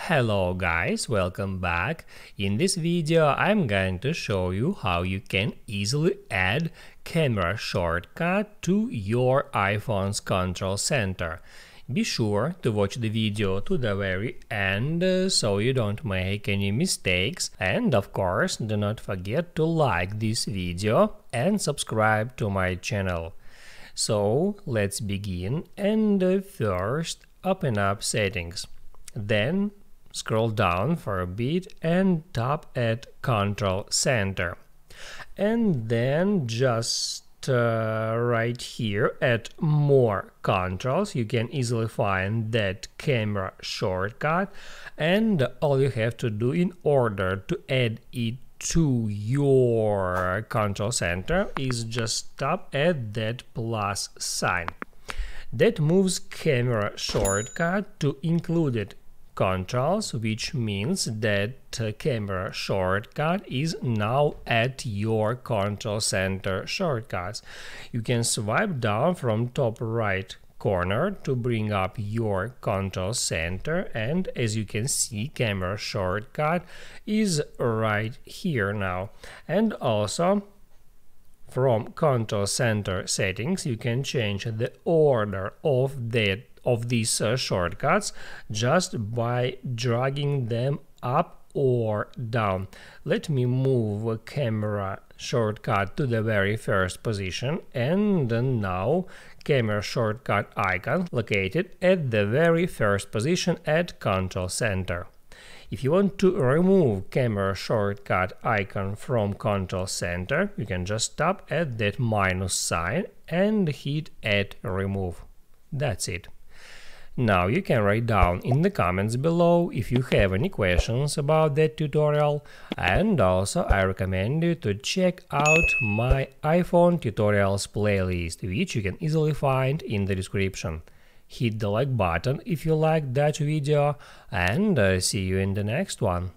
Hello guys, welcome back. In this video I'm going to show you how you can easily add camera shortcut to your iPhone's control center. Be sure to watch the video to the very end so you don't make any mistakes, and of course do not forget to like this video and subscribe to my channel. So let's begin, and first open up settings. Then scroll down for a bit and tap at Control Center. And then just right here at More Controls, you can easily find that camera shortcut, and all you have to do in order to add it to your control center is just tap at that plus sign. That moves camera shortcut to included controls, which means that camera shortcut is now at your control center shortcuts. You can swipe down from top right corner to bring up your control center, and as you can see, camera shortcut is right here now. And also from control center settings you can change the order of these shortcuts just by dragging them up or down. Let me move a camera shortcut to the very first position, and now camera shortcut icon located at the very first position at control center. If you want to remove camera shortcut icon from control center, you can just tap at that minus sign and hit add remove. That's it. Now you can write down in the comments below if you have any questions about that tutorial, and also I recommend you to check out my iPhone tutorials playlist, which you can easily find in the description. Hit the like button if you liked that video, and see you in the next one.